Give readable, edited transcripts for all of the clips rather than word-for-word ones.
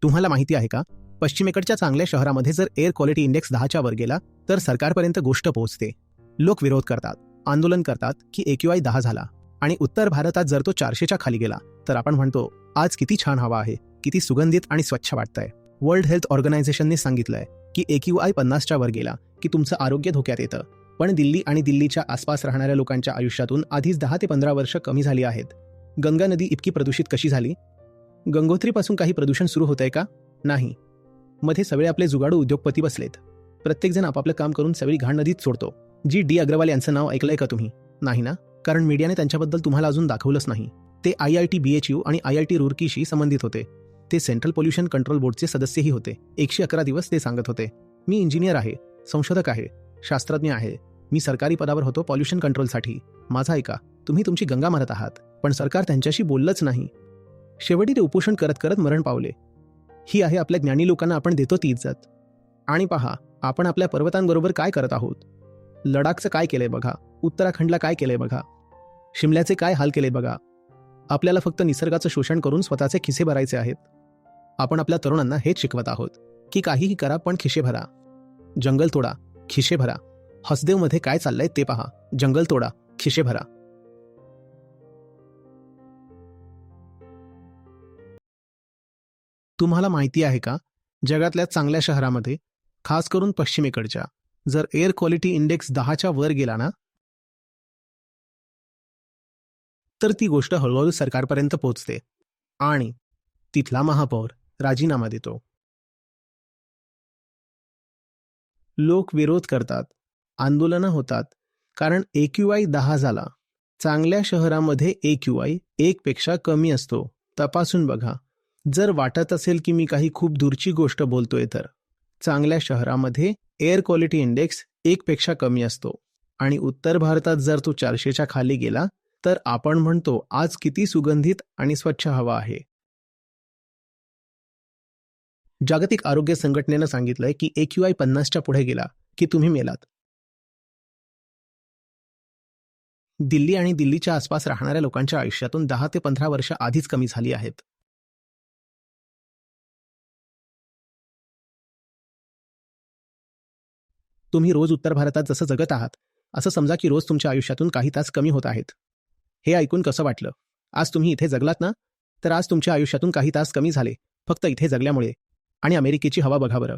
तुम्हाला माहिती आहे का, पश्चिमेकडच्या चांगल्या शहरामध्ये जर एअर क्वालिटी इंडेक्स 10च्या वर गेला तर सरकारपर्यंत गोष्ट पोहोचते. लोक विरोध करतात, आंदोलन करतात की AQI 10 झाला. आणि उत्तर भारतात जर तो 400च्या खाली गेला तर आपण म्हणतो, आज किती छान हवा आहे, किती सुगंधित आणि स्वच्छ वाटतंय. वर्ल्ड हेल्थ ऑर्गनायझेशनने सांगितलंय की AQI 50च्या वर गेला की तुमचं आरोग्य धोक्यात येतं. पण दिल्ली आणि दिल्लीच्या आसपास राहणाऱ्या लोकांच्या आयुष्यातून आधीच 10 ते 15 वर्ष कमी झाली आहेत. गंगा नदी इतकी प्रदूषित कशी झाली? गंगोत्रीपासून काही प्रदूषण सुरू होतंय का? नाही. मध्ये सगळे आपले जुगाडू उद्योगपती बसलेत. प्रत्येकजण आपापलं काम करून सगळी घाण नदीत सोडतो. G.D. अग्रवाल यांचं नाव ऐकलंय का तुम्ही? नाही ना? कारण मीडियाने त्यांच्याबद्दल तुम्हाला अजून दाखवलंच नाही. ते IIT BHU आणि IIT रुर्कीशी संबंधित होते. ते सेंट्रल पोल्युशन कंट्रोल बोर्डचे सदस्यही होते. 111 दिवस ते सांगत होते, मी इंजिनियर आहे, संशोधक आहे, शास्त्रज्ञ आहे. मी सरकारी पदावर होतो पॉल्युशन कंट्रोलसाठी. माझा ऐका, तुम्ही तुमची गंगा मारत आहात, पण सरकार त्यांच्याशी बोललंच नाही. शेवटी ते उपोषण करत करत मरण पावले. ही आहे आपल्या ज्ञानी लोकांना आपण देतो ती इज्जत. आणि पहा, आपण आपल्या पर्वतांबरोबर काय करत आहोत. लडाखचं काय केलंय बघा, उत्तराखंडला काय केलंय बघा, शिमल्याचे काय हाल केले बघा. आपल्याला फक्त निसर्गाचं शोषण करून स्वतःचे खिसे भरायचे आहेत. आपण आपल्या तरुणांना हेच शिकवत आहोत की काहीही करा पण खिसे भरा. जंगल तोडा, खिसे भरा. हसदेवमध्ये काय चाललंय ते पहा. जंगल तोडा, खिसे भरा. तुम्हाला माहिती आहे का, जगातल्या चांगल्या शहरामध्ये, खास करून पश्चिमेकडच्या, जर एअर क्वालिटी इंडेक्स 10च्या वर गेला ना, तर ती गोष्ट हळूहळू सरकारपर्यंत पोहोचते आणि तिथला महापौर राजीनामा देतो. लोक विरोध करतात, आंदोलनं होतात, कारण AQI 10 झाला. चांगल्या शहरामध्ये AQI 1 पेक्षा कमी असतो. तपासून बघा. जर वाटत असेल की मी काही खूप दूरची गोष्ट बोलतोय तर चांगल्या शहरामध्ये एअर क्वालिटी इंडेक्स 1 पेक्षा कमी असतो. आणि उत्तर भारतात जर तो 400च्या खाली गेला तर आपण म्हणतो, आज किती सुगंधित आणि स्वच्छ हवा आहे. जागतिक आरोग्य संघटनेनं सांगितलंय की AQI 50च्या पुढे गेला की तुम्ही मेलात. दिल्ली आणि दिल्लीच्या आसपास राहणाऱ्या लोकांच्या आयुष्यातून 10 ते 15 वर्ष आधीच कमी झाली आहेत. तुम्ही रोज उत्तर भारतात जसं जगत आहात, असं समजा की रोज तुमच्या आयुष्यातून काही तास कमी होत आहेत. हे ऐकून कसं वाटलं? आज तुम्ही इथे जगलात ना, तर आज तुमच्या आयुष्यातून काही तास कमी झाले, फक्त इथे जगल्यामुळे. आणि अमेरिकेची हवा बघा बरं.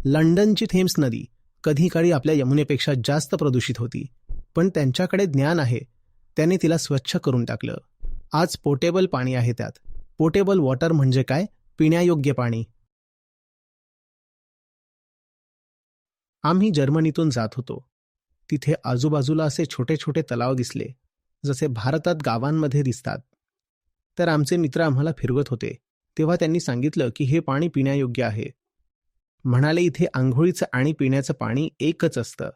लंडनची थेम्स नदी कधी काळी आपल्या यमुनेपेक्षा जास्त प्रदूषित होती, पण त्यांच्याकडे ज्ञान आहे, त्याने तिला स्वच्छ करून टाकलं. आज पोर्टेबल पाणी आहे त्यात. पोर्टेबल वॉटर म्हणजे काय? पिण्यायोग्य पाणी. आम्ही जर्मनीतून जात होतो. तिथे आजूबाजूला असे छोटे छोटे तलाव दिसले, जसे भारतात गावांमध्ये दिसतात. तर आमचे मित्र आम्हाला फिरवत होते, तेव्हा त्यांनी सांगितलं की हे पाणी पिण्यायोग्य आहे. म्हणाले, इथे आंघोळीचं आणि पिण्याचं पाणी एकच असतं.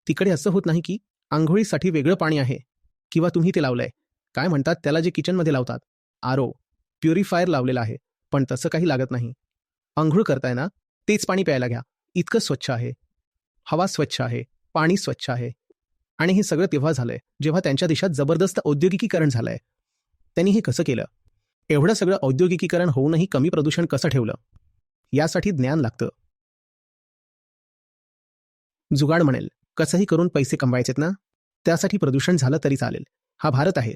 तिकडे असं होत नाही की आंघोळीसाठी वेगळं पाणी आहे किंवा तुम्ही ते लावलंय, काय म्हणतात त्याला, जे किचनमध्ये लावतात, RO प्युरिफायर लावलेलं आहे. पण तसं काही लागत नाही. अंघोळ करताय ना, तेच पाणी प्यायला घ्या. इतकं स्वच्छ आहे. हवा स्वच्छ आहे, पाणी स्वच्छ आहे. आणि हे सगळं तेव्हा झालंय जेव्हा त्यांच्या देशात जबरदस्त औद्योगिकीकरण झालंय. त्यांनी हे कसं केलं? एवढं सगळं औद्योगिकीकरण होऊनही कमी प्रदूषण कसं ठेवलं? यासाठी ज्ञान लागतं. जुगाड म्हणेल, कसंही करून पैसे कमवायचेत ना, त्यासाठी प्रदूषण झालं तरी चालेल. हा भारत आहे,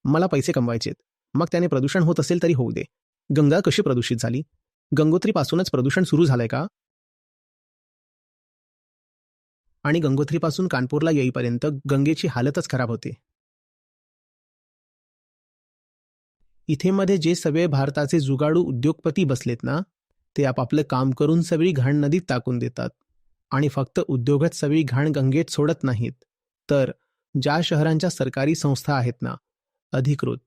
मला पैसे कमवायचेत. मग त्याने प्रदूषण होत असेल तरी होऊ दे. गंगा कशी प्रदूषित झाली? गंगोत्रीपासूनच प्रदूषण सुरू झालंय का? आणि गंगोत्रीपासून कानपूरला येईपर्यंत गंगेची हालतच खराब होते. इथे मध्ये जे सगळे भारताचे जुगाडू उद्योगपती बसलेत ना, ते आपापलं काम करून सगळी घाण नदीत टाकून देतात. आणि फक्त उद्योगच सगळी घाण गंगेत सोडत नाहीत, तर ज्या शहरांच्या सरकारी संस्था आहेत ना, अधिकृत,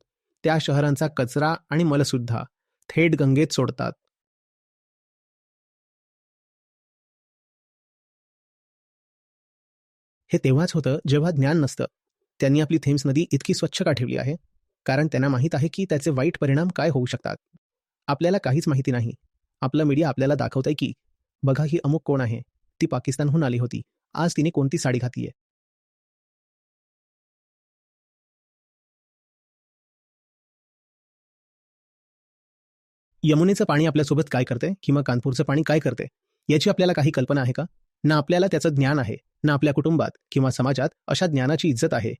त्या शहरांचा कचरा आणि मलसुद्धा थेट गंगेत सोडतात. हे तेव्हाच होतं जेव्हा ज्ञान नसतं. त्यांनी आपली थेम्स नदी इतकी स्वच्छ का ठेवली आहे? कारण त्यांना माहीत आहे की त्याचे वाईट परिणाम काय होऊ शकतात. आपल्याला काहीच माहिती नाही. आपलं मीडिया आपल्याला दाखवतंय की बघा ही अमुक कोण आहे, ती पाकिस्तानहून आली होती, आज तिने कोणती साडी घातलीये. यमुनेचं पाणी आपल्यासोबत काय करते किंवा कानपूरचं पाणी काय करते याची आपल्याला काही कल्पना आहे का? ना आपल्याला त्याचं ज्ञान आहे, ना आपल्या कुटुंबात किंवा समाजात अशा ज्ञानाची इज्जत आहे.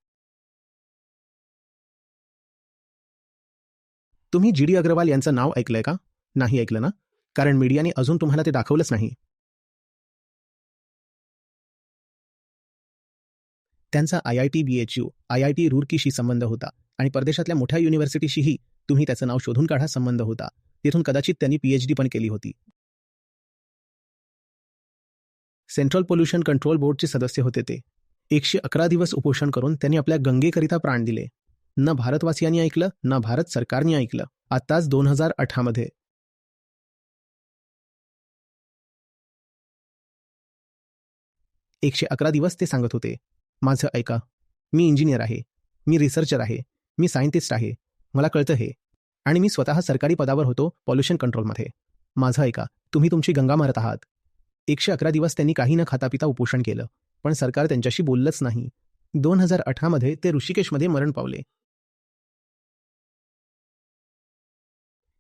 तुम्ही जी.डी. अग्रवाल यांचं नाव ऐकलंय का? नाही ऐकलं ना? कारण मीडियाने अजून तुम्हाला ते दाखवलंच नाही. त्यांचा IIT BHU, IIT रुरकीशी संबंध होता आणि परदेशातल्या मोठ्या युनिव्हर्सिटीशीही तुम्ही त्याचं नाव शोधून काढा संबंध होता. तिथून कदाचित त्यांनी PhD पण केली होती. सेंट्रल पोल्युशन कंट्रोल बोर्डचे सदस्य होते ते. 111 दिवस उपोषण करून त्यांनी आपल्या गंगेकरिता प्राण दिले. न भारतवासियांनी ऐकलं, न भारत सरकारने ऐकलं. आत्ताच 2018 मध्ये 111 दिवस ते सांगत होते, माझं ऐका, मी इंजिनियर आहे, मी रिसर्चर आहे, मी सायंटिस्ट आहे, मला कळतं हे, आणि मी स्वतः सरकारी पदावर होतो पॉल्युशन कंट्रोलमध्ये. माझं ऐका, तुम्ही तुमची गंगा मारत आहात. 111 दिवस त्यांनी काही न खाता पिता उपोषण केलं, पण सरकार त्यांच्याशी बोललंच नाही. 2018 मध्ये ते ऋषिकेशमध्ये मरण पावले.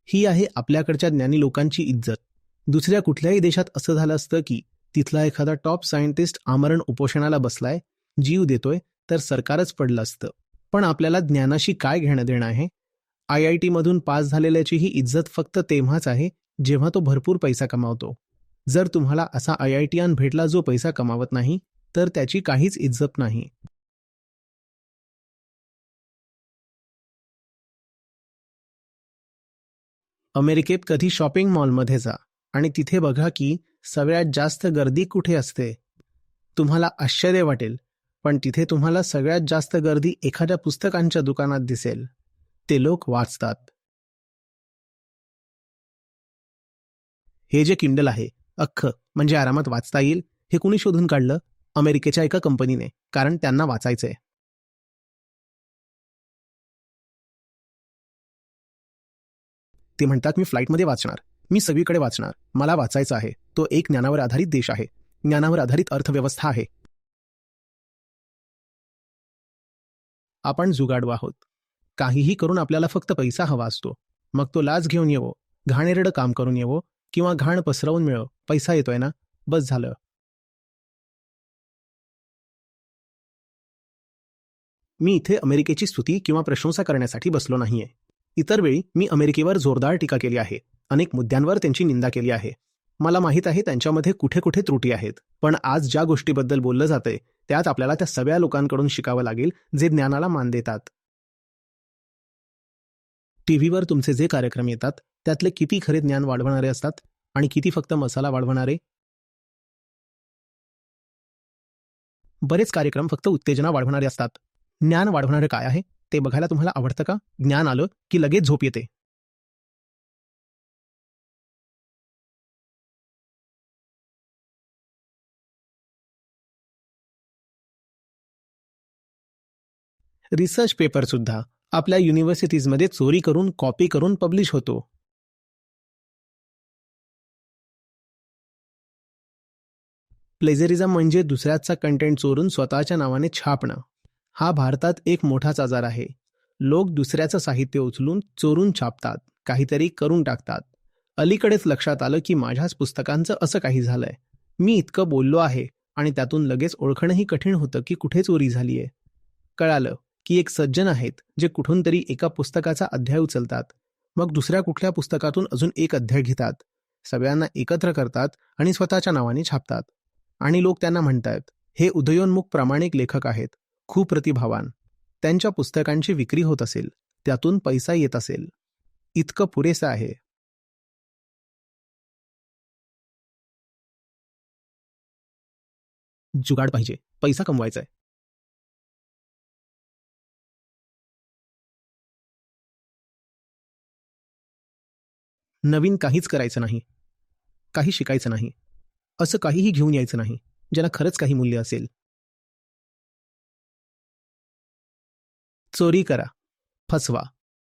ही आहे आपल्याकडच्या ज्ञानी लोकांची इज्जत. दुसऱ्या कुठल्याही देशात असं झालं असतं की तिथला एखादा टॉप सायंटिस्ट आमरण उपोषणाला बसलाय, जीव देतोय, तर सरकारच पडलं असतं. पण आपल्याला ज्ञानाशी काय घेणं देणं आहे? IIT मधून पास झालेल्याची ही इज्जत फक्त तेव्हाच आहे जेव्हा तो भरपूर पैसा कमावतो. जर तुम्हाला असा IITian भेटला जो पैसा कमावत नाही, तर त्याची काहीच इज्जत नाही. अमेरिकेत कधी शॉपिंग मॉलमध्ये जा आणि तिथे बघा की सगळ्यात जास्त गर्दी कुठे असते. तुम्हाला आश्चर्य वाटेल, पण तिथे तुम्हाला सगळ्यात जास्त गर्दी एखाद्या पुस्तकांच्या दुकानात दिसेल. ते लोक वाचतात. हे जे किंडल आहे, अख्खं म्हणजे आरामात वाचता येईल, हे कुणी शोधून काढलं? अमेरिकेच्या एका कंपनीने, कारण त्यांना वाचायचंय. ते म्हणतात मी फ्लाईटमध्ये वाचणार, मी सगळीकडे वाचणार, मला वाचायचं आहे. तो एक ज्ञानावर आधारित देश आहे, ज्ञानावर आधारित अर्थव्यवस्था आहे. आपण जुगाडू आहोत. काहीही करून आपल्याला फक्त पैसा हवा असतो. मग तो लाच घेऊन येवो, घाणेरडं काम करून येवो किंवा घाण पसरवून मिळव, पैसा येतोय ना, बस झालं. मी इथे अमेरिकेची स्तुती किंवा प्रशंसा करण्यासाठी बसलो नाहीये. इतर वेळी मी अमेरिकेवर जोरदार टीका केली आहे. अनेक मुद्द्यांवर त्यांची निंदा केली आहे. मला माहीत आहे त्यांच्यामध्ये कुठे कुठे त्रुटी आहेत. पण आज ज्या गोष्टीबद्दल बोललं जातंय त्यात आपल्याला त्या सगळ्या लोकांकडून शिकावं लागेल जे ज्ञानाला मान देतात. टीव्हीवर तुमचे जे कार्यक्रम येतात त्यातले किती खरे ज्ञान वाढवणारे असतात आणि किती फक्त मसाला वाढवणारे? बरेच कार्यक्रम फक्त उत्तेजना वाढवणारे असतात. ज्ञान वाढवणारे काय आहे ते बघायला तुम्हाला आवडतं का? ज्ञान आलं की लगेच झोप येते. रिसर्च पेपर सुद्धा आपल्या युनिव्हर्सिटीजमध्ये चोरी करून कॉपी करून पब्लिश होतो. प्लेजरिझम म्हणजे दुसऱ्याचा कंटेंट चोरून स्वतःच्या नावाने छापणं. हा भारतात एक मोठाच आजार आहे. लोक दुसऱ्याचं साहित्य उचलून चोरून छापतात, काहीतरी करून टाकतात. अलीकडेच लक्षात आलं की माझ्याच पुस्तकांचं असं काही झालंय. मी इतकं बोललो आहे आणि त्यातून लगेच ओळखणंही कठीण होतं की कुठे चोरी झालीये. कळालं की एक सज्जन आहेत जे कुठून तरी एका पुस्तकाचा अध्याय उचलतात, मग दुसऱ्या कुठल्या पुस्तकातून अजून एक अध्याय घेतात, सगळ्यांना एकत्र करतात आणि स्वतःच्या नावाने छापतात. आणि लोक त्यांना म्हणतात, हे उदयोन्मुख प्रामाणिक लेखक आहेत, खूप प्रतिभावान. त्यांच्या पुस्तकांची विक्री होत असेल, त्यातून पैसा येत असेल. इतकं पुरेसं आहे. जुगाड पाहिजे, पैसा कमवायचा आहे. नवीन काहीच करायचं नाही, काही शिकायचं नाही, असं काहीही घेऊन यायचं नाही ज्याला खरंच काही मूल्य असेल. चोरी करा, फसवा,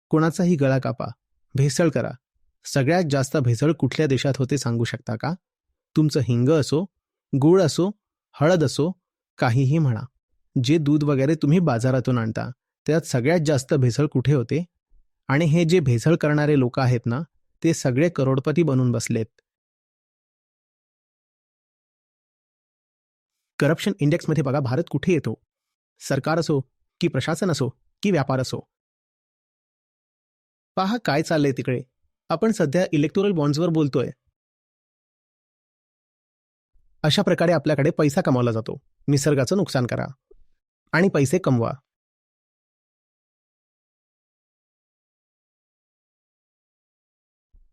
कोणाचाही गळा कापा, भेसळ करा. सगळ्यात जास्त भेसळ कुठल्या देशात होते सांगू शकता का? तुमचं हिंग असो, गूळ असो, हळद असो, काहीही म्हणा. जे दूध वगैरे तुम्ही बाजारातून आणता त्यात सगळ्यात जास्त भेसळ कुठे होते? आणि हे जे भेसळ करणारे लोक आहेत ना, ते सगळे करोडपती बनून बसलेत. करप्शन इंडेक्समध्ये बघा भारत कुठे येतो. सरकार असो की प्रशासन असो की व्यापार असो. पहा काय चाललंय तिकडे. आपण सध्या इलेक्टोरल बॉन्ड्सवर बोलतोय. अशा प्रकारे आपल्याकडे पैसा कमावला जातो. निसर्गाचं नुकसान करा आणि पैसे कमवा.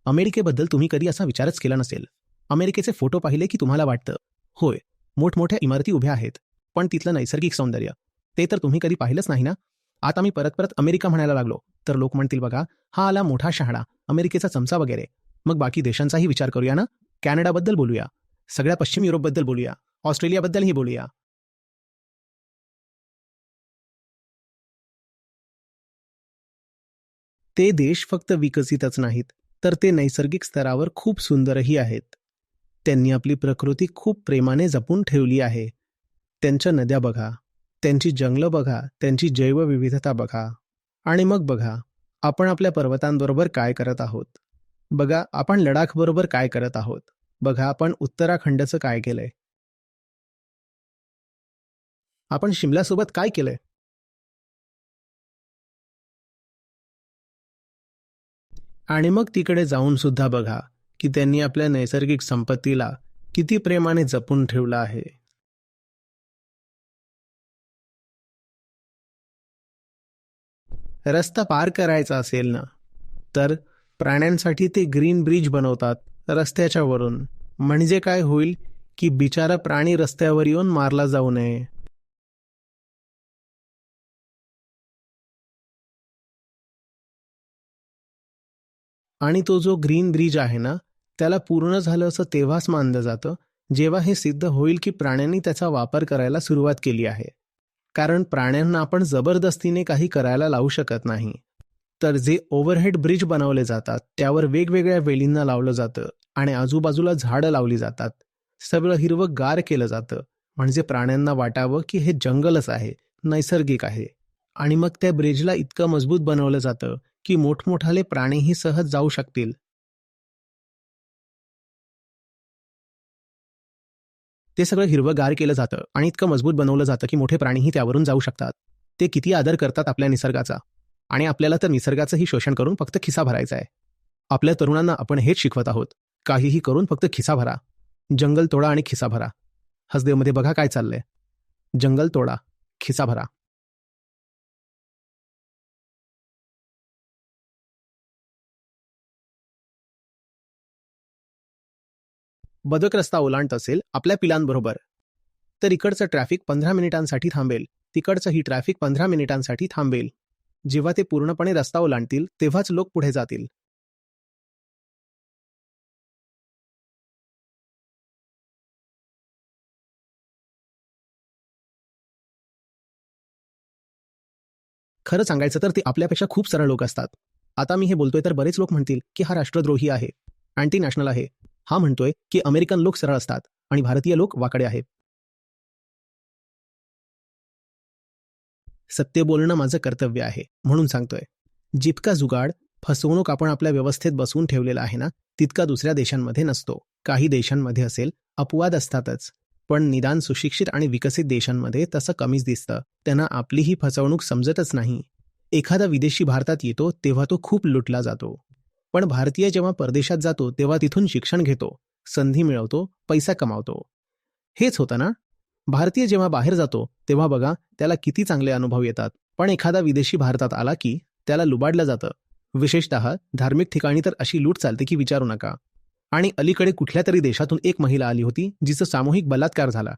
अमेरिकेबद्दल तुम्ही कधी असा विचारच केला नसेल. अमेरिकेचे फोटो पाहिले की तुम्हाला वाटतं, होय, मोठमोठ्या इमारती उभ्या आहेत, पण तिथलं नैसर्गिक सौंदर्य, ते तर तुम्ही कधी पाहिलंच नाही ना? आता मी परत परत अमेरिका म्हणायला लागलो, तर लोक म्हणतील बघा, हा आला मोठा शहाणा, अमेरिकेचा चमचा वगैरे. मग बाकी देशांचाही विचार करूया ना? कॅनडाबद्दल बोलूया, सगळ्या पश्चिम युरोपबद्दल बोलूया, ऑस्ट्रेलियाबद्दलही बोलूया. ते देश फक्त विकसितच नाहीत, तर ते नैसर्गिक स्तरावर खूप सुंदरही आहेत. त्यांनी आपली प्रकृती खूप प्रेमाने जपून ठेवली आहे. त्यांच्या नद्या बघा, त्यांची जंगलं बघा, त्यांची जैवविविधता बघा. आणि मग बघा, आपण आपल्या पर्वतांबरोबर काय करत आहोत. बघा, आपण लडाखबरोबर काय करत आहोत. बघा, आपण उत्तराखंडचं काय केलंय. आपण शिमल्यासोबत काय केलंय. आणि मग तिकडे जाऊन सुद्धा बघा, की त्यांनी आपल्या नैसर्गिक संपत्तीला किती प्रेमाने जपून ठेवलं आहे. रस्ता पार करायचा असेल ना, तर प्राण्यांसाठी ते ग्रीन ब्रिज बनवतात रस्त्याच्या वरून. म्हणजे काय होईल, की बिचारा प्राणी रस्त्यावर येऊन मारला जाऊ नये. आणि तो जो ग्रीन ब्रिज आहे ना, त्याला पूर्ण झालं असं तेव्हाच मानलं जातं, जेव्हा हे सिद्ध होईल की प्राण्यांनी त्याचा वापर करायला सुरुवात केली आहे. कारण प्राण्यांना आपण जबरदस्तीने काही करायला लावू शकत नाही. तर जे ओव्हरहेड ब्रिज बनवले जातात, त्यावर वेगवेगळ्या वेलींना लावलं जातं आणि आजूबाजूला झाडं लावली जातात. सगळं हिरवंगार केलं जातं. म्हणजे प्राण्यांना वाटावं की हे जंगलच आहे, नैसर्गिक आहे. आणि मग त्या ब्रिजला इतकं मजबूत बनवलं जातं की मोठमोठाले प्राणीही सहज जाऊ शकतील. ते सगळं हिरवंगार केलं जातं आणि इतकं मजबूत बनवलं जातं की मोठे प्राणीही त्यावरून जाऊ शकतात. ते किती आदर करतात आपल्या निसर्गाचा. आणि आपल्याला तर निसर्गाचंही शोषण करून फक्त खिसा भरायचा आहे. आपल्या तरुणांना आपण हेच शिकवत आहोत. काहीही करून फक्त खिसा भरा. जंगल तोडा आणि खिसा भरा. हसदेवमध्ये बघा काय चाललंय. जंगल तोडा, खिसा भरा. बदक रस्ता ओलांडत असेल आपल्या पिलांबरोबर, तर इकडचं ट्रॅफिक 15 मिनिटांसाठी थांबेल. तिकडचंही ट्रॅफिक 15 मिनिटांसाठी थांबेल. जेव्हा ते पूर्णपणे रस्ता ओलांडतील तेव्हाच लोक पुढे जातील. खरं सांगायचं तर ते आपल्यापेक्षा खूप सरळ लोक असतात. आता मी हे बोलतोय तर बरेच लोक म्हणतील की हा राष्ट्रद्रोही आहे, अँटी नॅशनल आहे. हा म्हणतोय की अमेरिकन लोक सरळ असतात आणि भारतीय लोक वाकडे आहेत. सत्य बोलणं माझं कर्तव्य आहे, म्हणून सांगतोय. जितका जुगाड, फसवणूक आपण आपल्या व्यवस्थेत बसवून ठेवलेला आहे ना, तितका दुसऱ्या देशांमध्ये नसतो. काही देशांमध्ये असेल, अपवाद असतातच. पण निदान सुशिक्षित आणि विकसित देशांमध्ये तसं कमीच दिसतं. त्यांना आपली ही फसवणूक समजतच नाही. एखादा विदेशी भारतात येतो तेव्हा तो खूप लुटला जातो. पण भारतीय जेव्हा परदेशात जातो तेव्हा तिथून शिक्षण घेतो, संधी मिळवतो, पैसा कमावतो. हेच होतं ना? भारतीय जेव्हा बाहेर जातो तेव्हा बघा त्याला किती चांगले अनुभव येतात. पण एखादा विदेशी भारतात आला की त्याला लुबाडलं जातं. विशेषतः धार्मिक ठिकाणी तर अशी लूट चालते की विचारू नका. आणि अलीकडे कुठल्या तरी देशातून एक महिला आली होती जिचा सामूहिक बलात्कार झाला.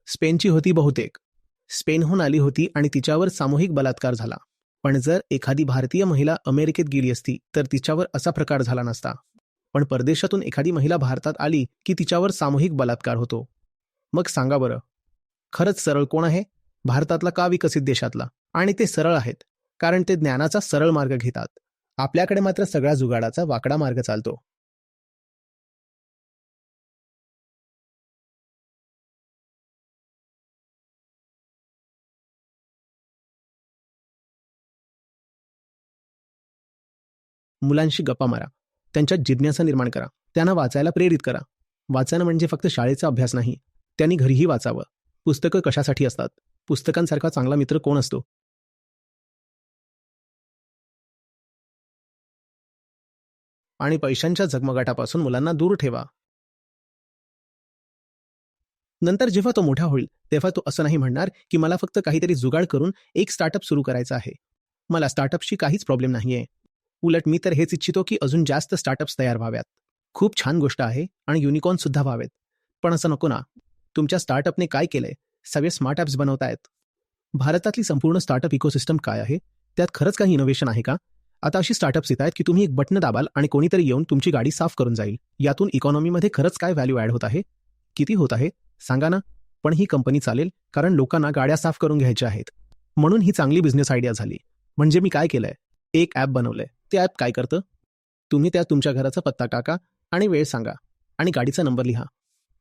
स्पेनची होती बहुतेक. स्पेनहून आली होती आणि तिच्यावर सामूहिक बलात्कार झाला. पण जर एखादी भारतीय महिला अमेरिकेत गेली असती तर तिच्यावर असा प्रकार झाला नसता. पण परदेशातून एखादी महिला भारतात आली की तिच्यावर सामूहिक बलात्कार होतो. मग सांगा बरं, खरंच सरळ कोण आहे? भारतातला का विकसित देशातला? आणि ते सरळ आहेत, कारण ते ज्ञानाचा सरळ मार्ग घेतात. आपल्याकडे मात्र सगळा जुगाडाचा वाकडा मार्ग चालतो. मुलांशी गप्पा मारा. त्यांच्यात जिज्ञासा निर्माण करा. त्यांना वाचायला प्रेरित करा. वाचणं म्हणजे फक्त शाळेचा अभ्यास नाही, त्यांनी घरीही वाचावं. पुस्तकं कशासाठी असतात? पुस्तकांसारखा चांगला मित्र कोण असतो? आणि पैशांच्या झगमगाटापासून मुलांना दूर ठेवा. नंतर जेव्हा तो मोठा होईल तेव्हा तो असं नाही म्हणणार की मला फक्त काहीतरी जुगाड करून एक स्टार्टअप सुरू करायचा आहे. मला स्टार्टअपशी काहीच प्रॉब्लेम नाहीये. उलट मी तर हेच इच्छितो की अजून जास्त स्टार्टअप्स तयार व्हाव्यात. खूप छान गोष्ट आहे आणि युनिकॉर्न सुद्धा व्हावेत. पण असं नको ना. तुमच्या स्टार्टअपने काय केलंय? सगळे स्मार्ट ॲप्स बनवतायत. भारतातली संपूर्ण स्टार्टअप इकोसिस्टम काय आहे? त्यात खरंच काही इनोव्हेशन आहे का? आता अशी स्टार्टअप्स येत आहेत की तुम्ही एक बटन दाबाल आणि कोणीतरी येऊन तुमची गाडी साफ करून जाईल. यातून इकॉनॉमीमध्ये खरंच काय व्हॅल्यू ॲड होत आहे? किती होत आहे? सांगा ना. पण ही कंपनी चालेल कारण लोकांना गाड्या साफ करून घ्यायच्या आहेत. म्हणून ही चांगली बिझनेस आयडिया झाली. म्हणजे मी काय केलंय? एक ॲप बनवलंय. ते ॲप काय करतं? तुम्ही त्यात तुमच्या घराचा पत्ता टाका आणि वेळ सांगा आणि गाडीचा नंबर लिहा.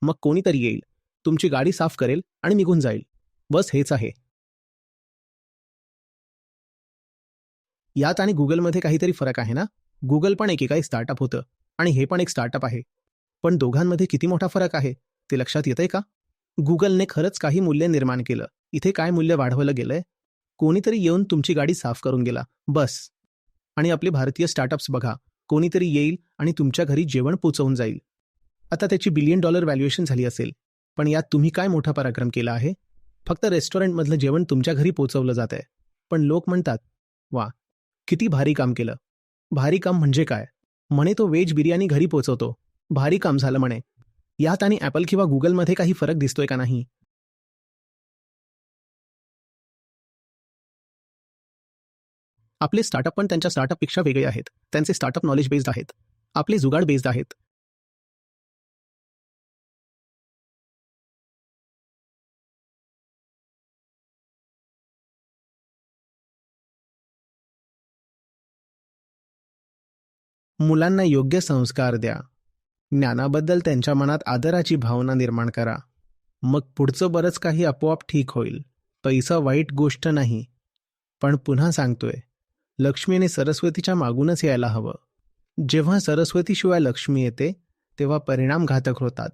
मग कोणीतरी येईल, तुमची गाडी साफ करेल आणि निघून जाईल. बस हेच आहे. यात आणि गुगलमध्ये काहीतरी फरक आहे ना? गुगल पण एकेकाळी स्टार्टअप होतं आणि हे पण एक स्टार्टअप आहे. पण दोघांमध्ये किती मोठा फरक आहे ते लक्षात येतंय का? गुगलने खरंच काही मूल्य निर्माण केलं. इथे काय मूल्य वाढवलं गेलंय? कोणीतरी येऊन तुमची गाडी साफ करून गेला. बस. आणि आपले भारतीय स्टार्टअप्स बघा. कोणीतरी येईल आणि तुमच्या घरी जेवण पोचवून जाईल. आता त्याची $1 बिलियन व्हॅल्युएशन झाली असेल. पण यात तुम्ही काय मोठा पराक्रम केला आहे? फक्त रेस्टॉरंटमधलं जेवण तुमच्या घरी पोचवलं जात आहे. पण लोक म्हणतात, वा, किती भारी काम केलं. भारी काम म्हणजे काय? म्हणे तो व्हेज बिर्याणी घरी पोचवतो. भारी काम झालं म्हणे. यात आणि ॲपल किंवा गुगलमध्ये काही फरक दिसतोय का नाही? आपले स्टार्टअप पण त्यांच्या स्टार्टअपपेक्षा वेगळे आहेत. त्यांचे स्टार्टअप नॉलेज बेस्ड आहेत. आपले जुगाड बेस्ड आहेत. मुलांना योग्य संस्कार द्या. ज्ञानाबद्दल त्यांच्या मनात आदराची भावना निर्माण करा. मग पुढचं बरंच काही आपोआप ठीक होईल. पैसा वाईट गोष्ट नाही. पण पुन्हा सांगतोय, लक्ष्मीने सरस्वतीच्या मागूनच यायला हवं. जेव्हा सरस्वतीशिवाय लक्ष्मी येते तेव्हा परिणाम घातक होतात.